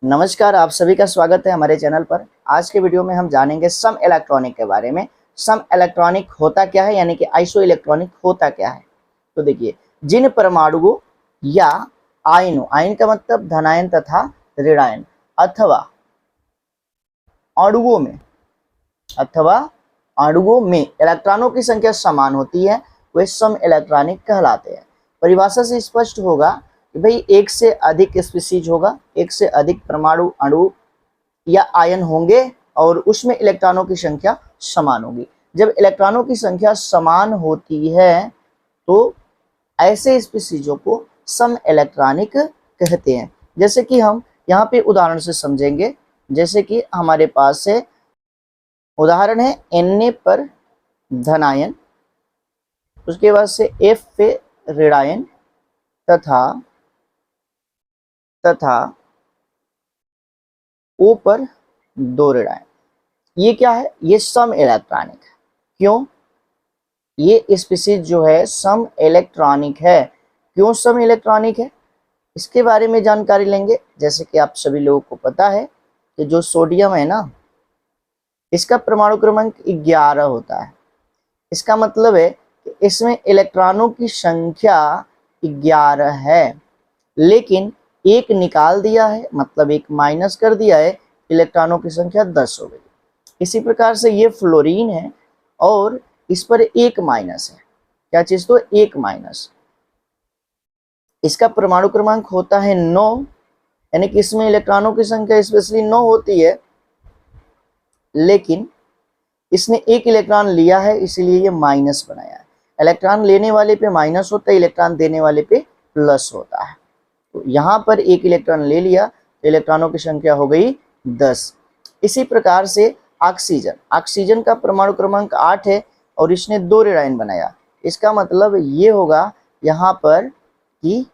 नमस्कार, आप सभी का स्वागत है हमारे चैनल पर। आज के वीडियो में हम जानेंगे सम इलेक्ट्रॉनिक के बारे में। सम इलेक्ट्रॉनिक होता क्या है, यानी कि आइसो इलेक्ट्रॉनिक होता क्या है। तो देखिए, जिन परमाणुओं या आयनों, आयन का मतलब धनायन तथा ऋणायन, अथवा अणुओं में इलेक्ट्रॉनों की संख्या समान होती है, वे सम इलेक्ट्रॉनिक कहलाते हैं। परिभाषा से स्पष्ट होगा कि भाई एक से अधिक स्पीशीज होगा, एक से अधिक परमाणु, अणु या आयन होंगे और उसमें इलेक्ट्रॉनों की संख्या समान होगी। जब इलेक्ट्रॉनों की संख्या समान होती है तो ऐसे स्पीशीजों को सम इलेक्ट्रॉनिक कहते हैं। जैसे कि हम यहाँ पे उदाहरण से समझेंगे। जैसे कि हमारे पास है उदाहरण है Na पर धनायन, उसके बाद से F पे ऋणायन तथा O पर 2 ऋणायन। ये क्या है? ये सम इलेक्ट्रॉनिक है। क्यों? ये स्पीशीज जो है सम इलेक्ट्रॉनिक है। क्यों सम इलेक्ट्रॉनिक है, इसके बारे में जानकारी लेंगे। जैसे कि आप सभी लोगों को पता है कि जो सोडियम है ना, इसका परमाणु क्रमांक 11 होता है। इसका मतलब है कि इसमें इलेक्ट्रॉनों की संख्या 11 है, लेकिन एक निकाल दिया है, मतलब एक माइनस कर दिया है, इलेक्ट्रॉनों की संख्या 10 हो गई। इसी प्रकार से ये फ्लोरीन है और इस पर एक माइनस है। क्या चीज? तो एक माइनस। इसका परमाणु क्रमांक होता है 9, यानी कि इसमें इलेक्ट्रॉनों की संख्या स्पेशली 9 होती है, लेकिन इसने एक इलेक्ट्रॉन लिया है, इसीलिए ये माइनस बनाया है। इलेक्ट्रॉन लेने वाले पे माइनस होता है, इलेक्ट्रॉन देने वाले पे प्लस होता है। तो यहाँ पर एक इलेक्ट्रॉन ले लिया तो इलेक्ट्रॉनों की संख्या हो गई 10। इसी प्रकार से ऑक्सीजन का परमाणु क्रमांक 8 है और इसने 2 ऋणायन बनाया। इसका मतलब ये होगा यहाँ पर कि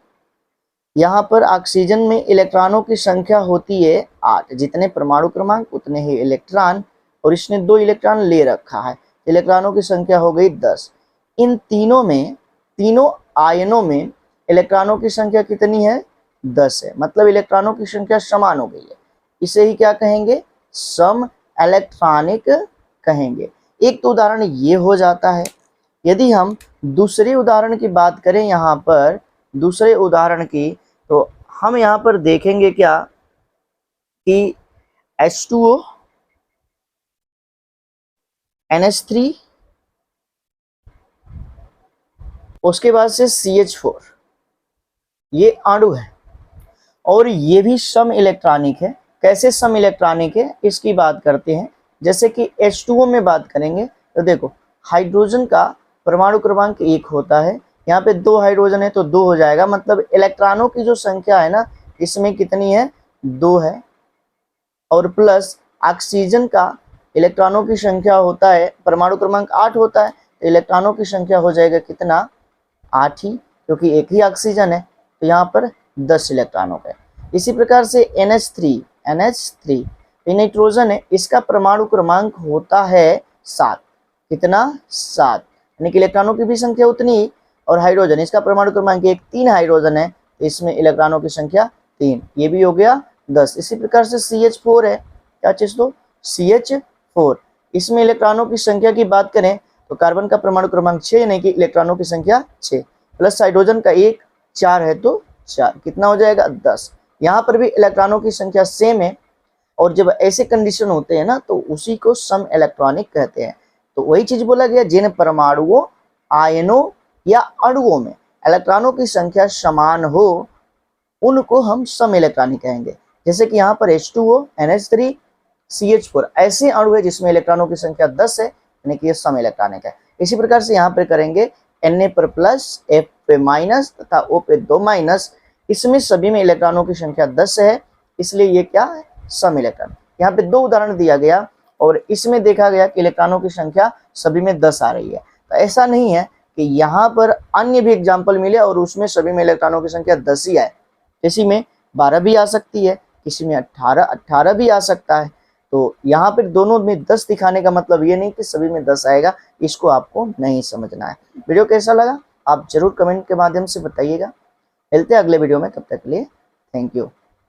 यहाँ पर ऑक्सीजन में इलेक्ट्रॉनों की संख्या होती है 8, जितने परमाणु क्रमांक उतने ही इलेक्ट्रॉन, और इसने 2 इलेक्ट्रॉन ले रखा है, इलेक्ट्रॉनों की संख्या हो गई 10। इन तीनों आयनों में इलेक्ट्रॉनों की संख्या कितनी है? 10 है, मतलब इलेक्ट्रॉनों की संख्या समान हो गई है। इसे ही क्या कहेंगे? सम इलेक्ट्रॉनिक कहेंगे। एक तो उदाहरण ये हो जाता है। यदि हम दूसरे उदाहरण की बात करें, यहाँ पर दूसरे उदाहरण की, तो हम यहाँ पर देखेंगे क्या कि H2O, NH3, उसके बाद से CH4, ये अणु है और ये भी सम इलेक्ट्रॉनिक है। कैसे सम इलेक्ट्रॉनिक है, इसकी बात करते हैं। जैसे कि H2O में बात करेंगे तो देखो, हाइड्रोजन का परमाणु क्रमांक 1 होता है, यहाँ पे 2 हाइड्रोजन है तो 2 हो जाएगा, मतलब इलेक्ट्रॉनों की जो संख्या है ना, इसमें कितनी है? 2 है। और प्लस ऑक्सीजन का इलेक्ट्रॉनों की संख्या होता है, परमाणु क्रमांक 8 होता है, तो इलेक्ट्रॉनों की संख्या हो जाएगा कितना? 8 ही, क्योंकि एक ही ऑक्सीजन है, तो यहाँ पर 10 इलेक्ट्रॉनों का। इसी प्रकार से NH3 नाइट्रोजन है, इसका परमाणु क्रमांक होता है 7। कितना? 7, यानी कि इलेक्ट्रॉनों की भी संख्या उतनी ही। और हाइड्रोजन, इसका परमाणु क्रमांक 1, 3 हाइड्रोजन है, तो इसमें इलेक्ट्रॉनों की संख्या 3, ये भी हो गया 10। इसी प्रकार से CH4 है। क्या चीज? तो CH4, इसमें इलेक्ट्रॉनों की संख्या की बात करें तो कार्बन का परमाणु क्रमांक 6, यानी कि इलेक्ट्रॉनों की संख्या 6, प्लस हाइड्रोजन का 1, 4 है तो 4, कितना हो जाएगा? 10। यहाँ पर भी इलेक्ट्रॉनों की संख्या सेम है, और जब ऐसे कंडीशन होते हैं ना, तो उसी को सम इलेक्ट्रॉनिक कहते हैं। तो वही चीज बोला गया, जिन परमाणुओं, आयनों या अणुओं में इलेक्ट्रॉनों की संख्या समान हो, उनको हम सम इलेक्ट्रॉनिक कहेंगे। जैसे कि यहाँ पर H2O, NH3, CH4 ऐसे अणु है जिसमें इलेक्ट्रॉनों की संख्या 10 है, यानी कि ये सम इलेक्ट्रॉनिक है। इसी प्रकार से यहाँ पर करेंगे Na पर प्लस, F पे माइनस तथा O पे 2 माइनस, इसमें सभी में इलेक्ट्रॉनों की संख्या 10 है, इसलिए ये क्या है? सम इलेक्ट्रॉन। यहाँ पे 2 उदाहरण दिया गया और इसमें देखा गया कि इलेक्ट्रॉनों की संख्या सभी में 10 आ रही है। तो ऐसा नहीं है कि यहाँ पर अन्य भी एग्जाम्पल मिले और उसमें सभी में इलेक्ट्रॉनों की संख्या 10 ही आए। किसी में 12 भी आ सकती है, किसी में 18 भी आ सकता है। तो यहाँ पर दोनों में 10 दिखाने का मतलब ये नहीं कि सभी में 10 आएगा, इसको आपको नहीं समझना है। वीडियो कैसा लगा आप जरूर कमेंट के माध्यम से बताइएगा। मिलते हैं अगले वीडियो में, तब तक के लिए थैंक यू।